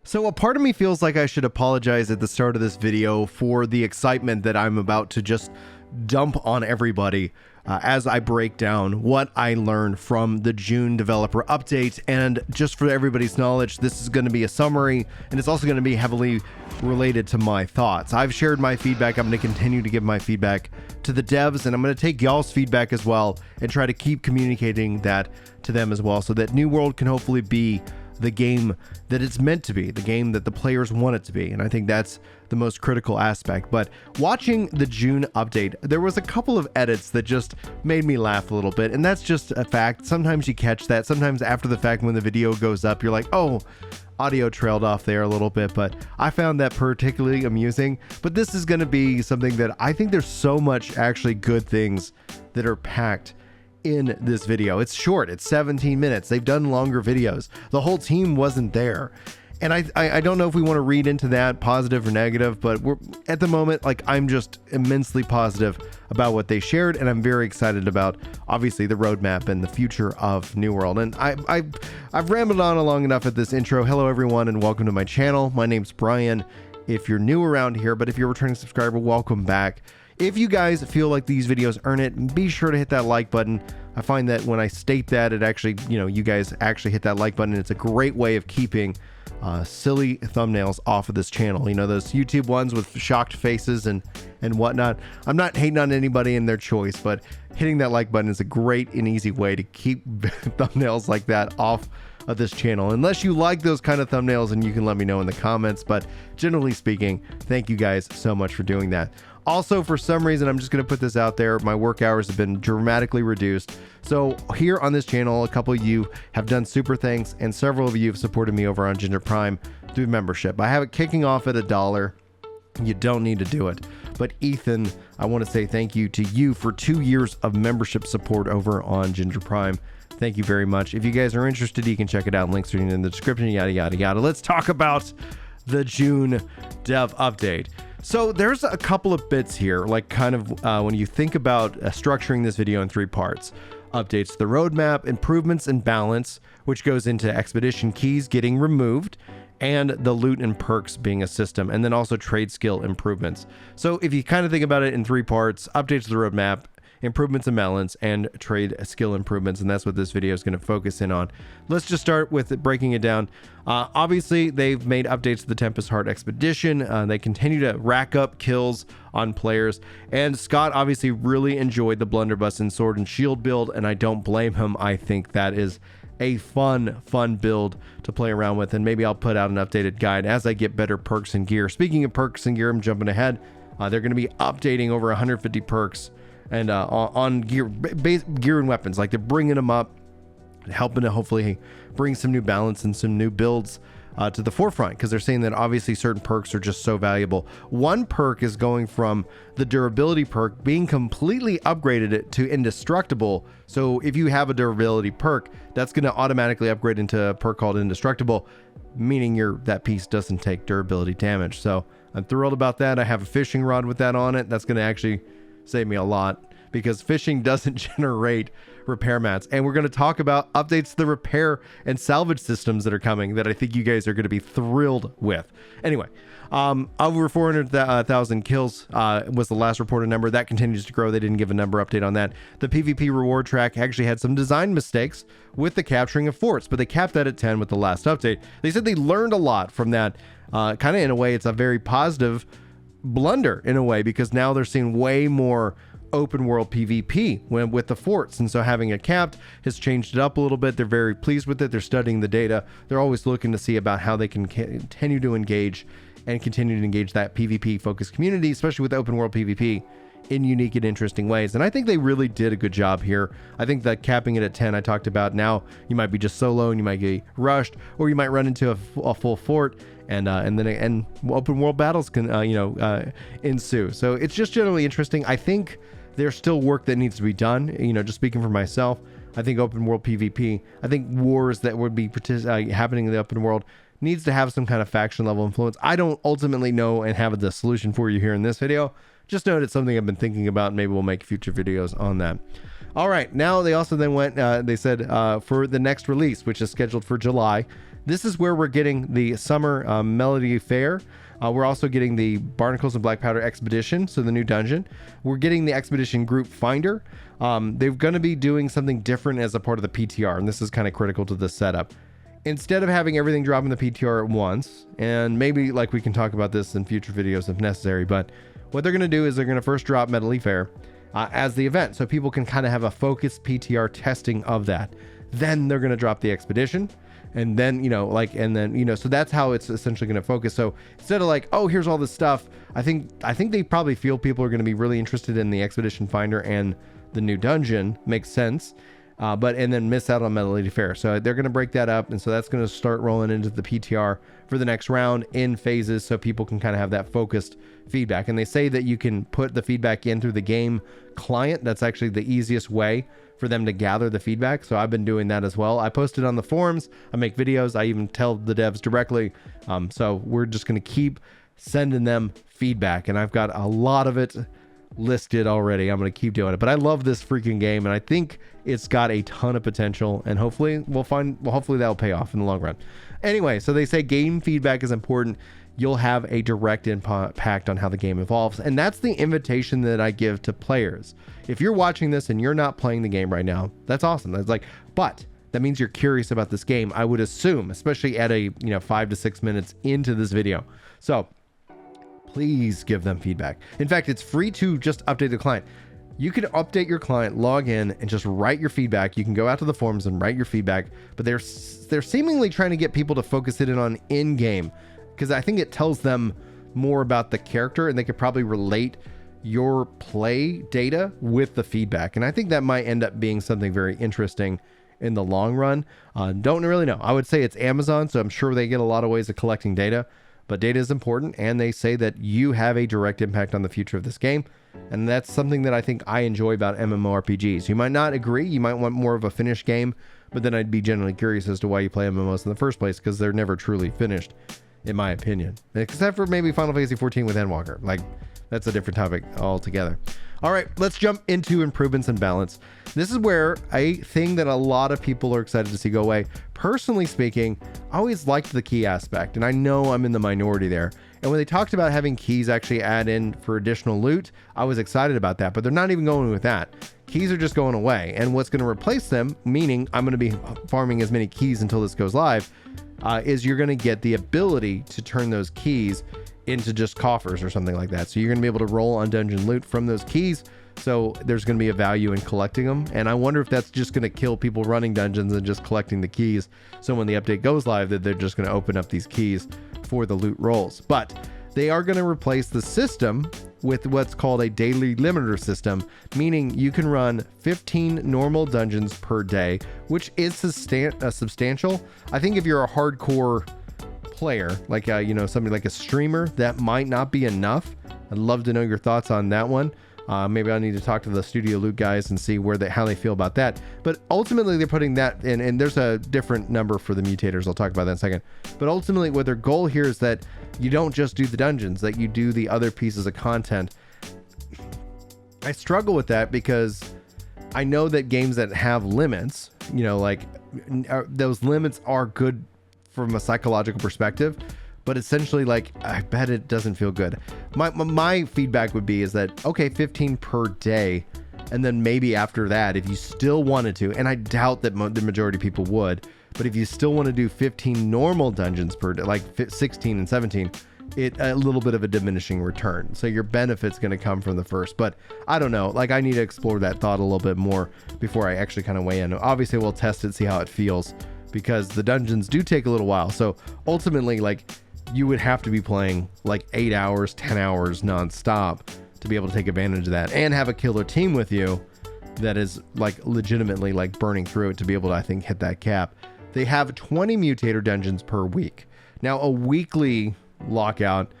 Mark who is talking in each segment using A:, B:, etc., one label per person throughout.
A: So a part of me feels like I should apologize at the start of this video for the excitement that I'm about to just dump on everybody as I break down what I learned from the June developer update. And just for everybody's knowledge, this is going to be a summary, and it's also going to be heavily related to my thoughts. I've shared my feedback. I'm going to continue to give my feedback to the devs, and I'm going to take y'all's feedback as well and try to keep communicating that to them as well, so that New World can hopefully be the game that it's meant to be, the game that the players want it to be. And I think that's the most critical aspect. But watching the June update, there was a couple of edits that just made me laugh a little bit, and that's just a fact. Sometimes you catch that. Sometimes after the fact, when the video goes up, you're like, oh, audio trailed off there a little bit, but I found that particularly amusing. But this is going to be something that I think there's so much actually good things that are packed in this video. It's short, it's 17 minutes. They've done longer videos. The whole team wasn't there. And I don't know if we want to read into that positive or negative, but we're at the moment, like, I'm just immensely positive about what they shared, and I'm very excited about obviously the roadmap and the future of New World. And I've rambled on long enough at this intro. Hello everyone, and welcome to my channel. My name's Brian if you're new around here, but if you're a returning subscriber, welcome back. If you guys feel like these videos earn it, be sure to hit that like button. I find that when I state that, it actually, you guys actually hit that like button. It's a great way of keeping silly thumbnails off of this channel. Those YouTube ones with shocked faces and whatnot. I'm not hating on anybody and their choice, but hitting that like button is a great and easy way to keep thumbnails like that off of this channel, unless you like those kind of thumbnails, and you can let me know in the comments. But generally speaking, thank you guys so much for doing that. Also, for some reason, I'm just going to put this out there, my work hours have been dramatically reduced. So here on this channel, a couple of you have done super thanks, and several of you have supported me over on Ginger Prime through membership. I have it kicking off at $1. You don't need to do it. But Ethan, I want to say thank you to you for 2 years of membership support over on Ginger Prime. Thank you very much. If you guys are interested, you can check it out. Links are in the description, yada, yada, yada. Let's talk about the June dev update. So there's a couple of bits here, like kind of when you think about structuring this video in 3 parts. Updates to the roadmap, improvements and balance, which goes into expedition keys getting removed, and the loot and perks being a system, and then also trade skill improvements. So if you kind of think about it in 3 parts, updates to the roadmap, improvements and balance, and trade skill improvements, and that's what this video is going to focus in on. Let's just start with breaking it down. Obviously, they've made updates to the Tempest Heart Expedition. They continue to rack up kills on players, and Scott obviously really enjoyed the blunderbuss and sword and shield build, and I don't blame him. I think that is a fun build to play around with, and maybe I'll put out an updated guide as I get better perks and gear. Speaking of perks and gear, I'm jumping ahead. They're going to be updating over 150 perks and on gear and weapons. Like, they're bringing them up, helping to hopefully bring some new balance and some new builds to the forefront, because they're saying that obviously certain perks are just so valuable. One perk is going from the durability perk being completely upgraded to indestructible. So if you have a durability perk, that's going to automatically upgrade into a perk called indestructible, meaning that piece doesn't take durability damage. So I'm thrilled about that. I have a fishing rod with that on it. That's going to actually save me a lot, because fishing doesn't generate repair mats. And we're going to talk about updates to the repair and salvage systems that are coming that I think you guys are going to be thrilled with. Anyway, over 400,000 kills was the last reported number. That continues to grow. They didn't give a number update on that. The PvP reward track actually had some design mistakes with the capturing of forts, but they capped that at 10 with the last update. They said they learned a lot from that. Kind of in a way, it's a very positive blunder in a way, because now they're seeing way more open world PvP with the forts, and so having it capped has changed it up a little bit. They're very pleased with it. They're studying the data. They're always looking to see about how they can continue to engage that PvP focused community, especially with open world PvP, in unique and interesting ways. And I think they really did a good job here. I think that capping it at 10, I talked about, now you might be just solo and you might get rushed, or you might run into a full fort, and then open world battles can ensue. So it's just generally interesting. I think there's still work that needs to be done. Just speaking for myself, I think open world PvP, I think wars that would be happening in the open world needs to have some kind of faction level influence. I don't ultimately know and have the solution for you here in this video. Just know it's something I've been thinking about, and maybe we'll make future videos on that. All right, now they also then went, they said for the next release, which is scheduled for July, This is where we're getting the summer melody fair. We're also getting the Barnacles and Black Powder Expedition, so the new dungeon. We're getting the Expedition Group Finder. They're going to be doing something different as a part of the PTR, and this is kind of critical to the setup. Instead of having everything drop in the PTR at once, and maybe like we can talk about this in future videos if necessary, but what they're going to do is they're going to first drop Medley Fair as the event, so people can kind of have a focused PTR testing of that. Then they're going to drop the expedition, and then, so that's how it's essentially going to focus. So instead of like, oh, here's all this stuff, I think they probably feel people are going to be really interested in the Expedition Finder and the new dungeon. Makes sense. And then miss out on Melody Fair. So they're going to break that up. And so that's going to start rolling into the PTR for the next round in phases, so people can kind of have that focused feedback. And they say that you can put the feedback in through the game client. That's actually the easiest way for them to gather the feedback. So I've been doing that as well. I post it on the forums. I make videos. I even tell the devs directly. So we're just going to keep sending them feedback. And I've got a lot of it listed already. I'm going to keep doing it, but I love this freaking game, and I think it's got a ton of potential, and hopefully hopefully that'll pay off in the long run. Anyway, so they say game feedback is important. You'll have a direct impact on how the game evolves, and that's the invitation that I give to players. If you're watching this and you're not playing the game right now, that's awesome. That's like, but that means you're curious about this game, I would assume, especially at a 5 to 6 minutes into this video. So please give them feedback. In fact, it's free to just update the client. You can update your client, log in, and just write your feedback. You can go out to the forums and write your feedback, but they're seemingly trying to get people to focus it in on in-game, because I think it tells them more about the character, and they could probably relate your play data with the feedback. And I think that might end up being something very interesting in the long run. Don't really know. I would say it's Amazon, so I'm sure they get a lot of ways of collecting data. But data is important, and they say that you have a direct impact on the future of this game. And that's something that I think I enjoy about MMORPGs. You might not agree, you might want more of a finished game, but then I'd be generally curious as to why you play MMOs in the first place, because they're never truly finished, in my opinion. Except for maybe Final Fantasy XIV with Endwalker. Like, that's a different topic altogether. All right, let's jump into improvements and balance. This is where a thing that a lot of people are excited to see go away. Personally speaking, I always liked the key aspect, and I know I'm in the minority there. And when they talked about having keys actually add in for additional loot, I was excited about that, but they're not even going with that. Keys are just going away, and what's going to replace them, meaning I'm going to be farming as many keys until this goes live, is you're going to get the ability to turn those keys into just coffers or something like that. So you're going to be able to roll on dungeon loot from those keys. So there's going to be a value in collecting them. And I wonder if that's just going to kill people running dungeons and just collecting the keys. So when the update goes live, that they're just going to open up these keys for the loot rolls. But they are going to replace the system with what's called a daily limiter system, meaning you can run 15 normal dungeons per day, which is substantial. I think if you're a hardcore player, like somebody like a streamer, that might not be enough. I'd love to know your thoughts on that one. Maybe I need to talk to the Studio Loot guys and see how they feel about that. But ultimately, they're putting that in, and there's a different number for the mutators. I'll talk about that in a second. But ultimately, what their goal here is that you don't just do the dungeons, that you do the other pieces of content. I struggle with that because I know that games that have limits, those limits are good from a psychological perspective, but essentially, I bet it doesn't feel good. My feedback would be is that, okay, 15 per day, and then maybe after that, if you still wanted to, and I doubt that the majority of people would, but if you still want to do 15 normal dungeons per day, like 16 and 17, a little bit of a diminishing return. So your benefit's going to come from the first, but I don't know. I need to explore that thought a little bit more before I actually kind of weigh in. Obviously, we'll test it, see how it feels, because the dungeons do take a little while. So ultimately, you would have to be playing 8 hours, 10 hours nonstop to be able to take advantage of that and have a killer team with you that is legitimately burning through it to be able to, I think, hit that cap. They have 20 mutator dungeons per week. Now, a weekly lockout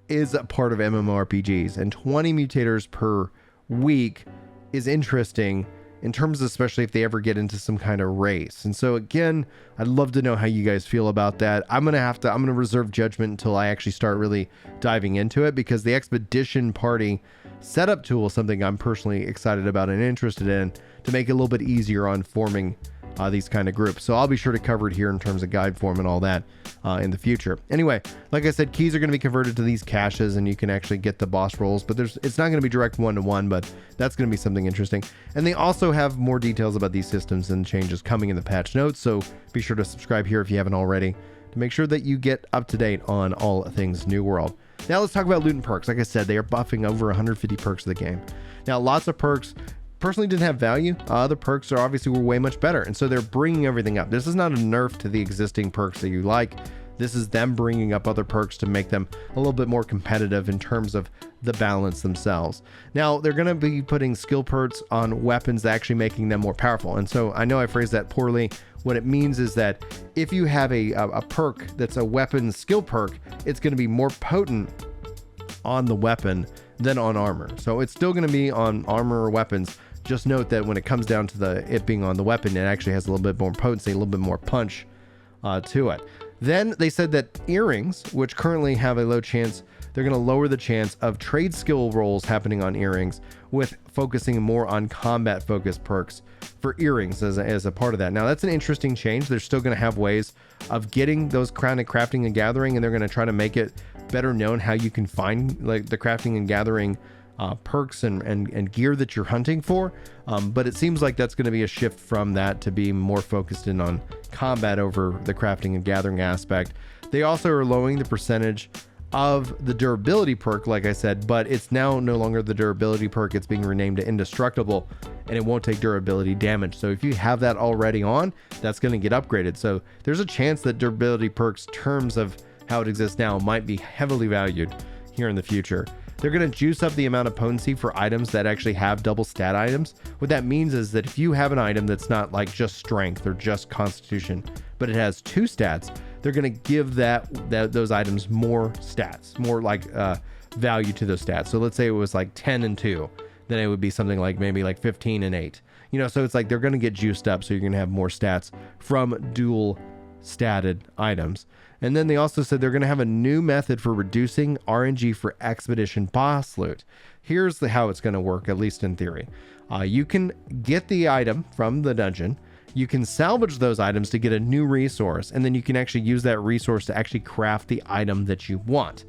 A: is a part of MMORPGs, and 20 mutators per week is interesting in terms of, especially if they ever get into some kind of race. And so again, I'd love to know how you guys feel about that. I'm going to reserve judgment until I actually start really diving into it, because the Expedition Party setup tool is something I'm personally excited about and interested in to make it a little bit easier on forming these kind of groups. So I'll be sure to cover it here in terms of guide form and all that in the future. Anyway, like I said, keys are going to be converted to these caches, and you can actually get the boss rolls, but it's not going to be direct one-to-one, but that's going to be something interesting. And they also have more details about these systems and changes coming in the patch notes, so be sure to subscribe here if you haven't already to make sure that you get up to date on all things New World. Now let's talk about loot and perks. Like I said, they are buffing over 150 perks of the game. Now, lots of perks personally didn't have value. Other perks are obviously were way much better, and so they're bringing everything up. This is not a nerf to the existing perks that you like. This is them bringing up other perks to make them a little bit more competitive in terms of the balance themselves. Now, they're going to be putting skill perks on weapons, actually making them more powerful. And so I know I phrased that poorly. What it means is that if you have a perk that's a weapon skill perk, it's going to be more potent on the weapon than on armor. So it's still going to be on armor or weapons. Just note that when it comes down to it being on the weapon, it actually has a little bit more potency, a little bit more punch to it. Then they said that earrings, which currently have a low chance, they're going to lower the chance of trade skill rolls happening on earrings, with focusing more on combat focused perks for earrings as a part of that. Now, that's an interesting change. They're still going to have ways of getting those crafting and gathering, and they're going to try to make it better known how you can find like the crafting and gathering perks and gear that you're hunting for. But it seems like that's going to be a shift from that to be more focused in on combat over the crafting and gathering aspect. They also are lowering the percentage of the durability perk, like I said, but it's now no longer the durability perk. It's being renamed to indestructible, and it won't take durability damage. So if you have that already on, that's going to get upgraded. So there's a chance that durability perks, terms of how it exists now, might be heavily valued here in the future. They're going to juice up the amount of potency for items that actually have double stat items. What that means is that if you have an item that's not like just strength or just constitution, but it has 2 stats, they're going to give those items more stats, more like value to those stats. So let's say it was like 10 and 2, then it would be something like maybe like 15 and 8. You know, so it's like they're going to get juiced up, so you're going to have more stats from dual statted items. And then they also said they're going to have a new method for reducing RNG for expedition boss loot. Here's how it's going to work, at least in theory. You can get the item from the dungeon. You can salvage those items to get a new resource, and then you can actually use that resource to actually craft the item that you want.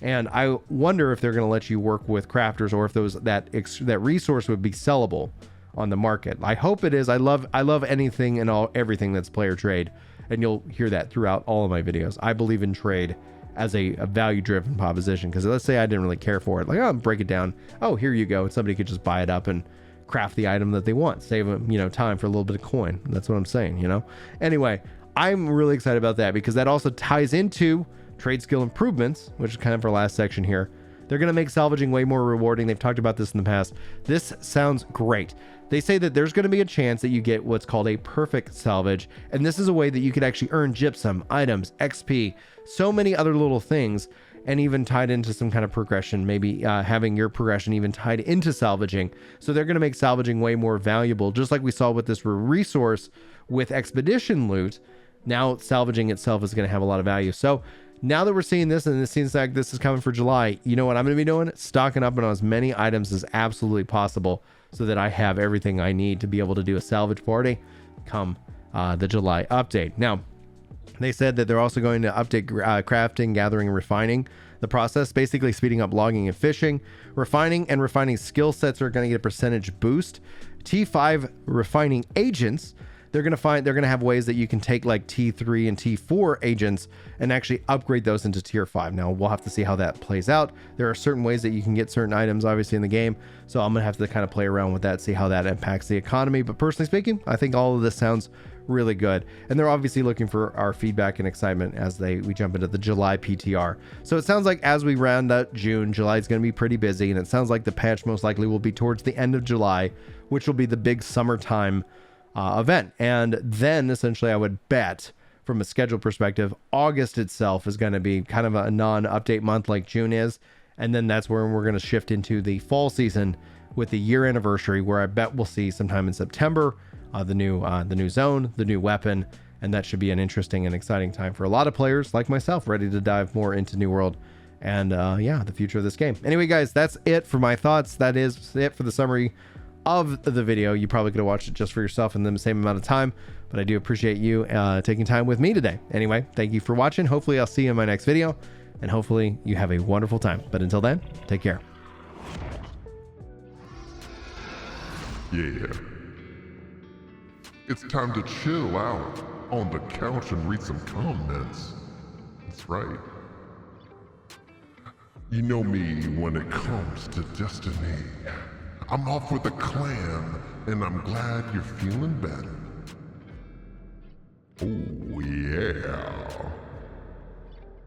A: And I wonder if they're going to let you work with crafters, or if that resource would be sellable on the market. I hope it is. I love anything and everything that's player trade. And you'll hear that throughout all of my videos. I believe in trade as a value-driven proposition, because let's say I didn't really care for it. Like, I'll break it down. Oh, here you go. And somebody could just buy it up and craft the item that they want. Save them, time for a little bit of coin. That's what I'm saying, Anyway, I'm really excited about that, because that also ties into Tradeskill Improvements, which is kind of our last section here. They're going to make salvaging way more rewarding. They've talked about this in the past. This sounds great. They say that there's going to be a chance that you get what's called a perfect salvage, and this is a way that you could actually earn gypsum, items, XP, so many other little things, and even tied into some kind of progression, maybe having your progression even tied into salvaging. So they're going to make salvaging way more valuable, just like we saw with this resource with expedition loot. Now salvaging itself is going to have a lot of value. So now that we're seeing this, and it seems like this is coming for July, you know what I'm going to be doing? Stocking up on as many items as absolutely possible, so that I have everything I need to be able to do a salvage party come the July update. Now, they said that they're also going to update crafting, gathering, and refining the process, basically speeding up logging and fishing. Refining skill sets are going to get a percentage boost. T5 refining agents, they're going to have ways that you can take like T3 and T4 agents and actually upgrade those into tier 5. Now, we'll have to see how that plays out. There are certain ways that you can get certain items, obviously, in the game. So I'm going to have to kind of play around with that, see how that impacts the economy. But personally speaking, I think all of this sounds really good. And they're obviously looking for our feedback and excitement as we jump into the July PTR. So it sounds like as we round out June, July is going to be pretty busy. And it sounds like the patch most likely will be towards the end of July, which will be the big summertime event. And then essentially I would bet, from a schedule perspective, August itself is going to be kind of a non-update month like June is. And then that's where we're going to shift into the fall season with the year anniversary, where I bet we'll see sometime in September the new zone, the new weapon, and that should be an interesting and exciting time for a lot of players like myself, ready to dive more into New World and the future of this game. Anyway, guys, that's it for my thoughts. That is it for the summary of the video. You probably could have watched it just for yourself in the same amount of time, but I do appreciate you taking time with me today. Anyway, thank you for watching. Hopefully I'll see you in my next video, and hopefully you have a wonderful time. But until then, take care.
B: Yeah. It's time to chill out on the couch and read some comments. That's right. You know me when it comes to Destiny. I'm off with a clan, and I'm glad you're feeling better. Oh yeah.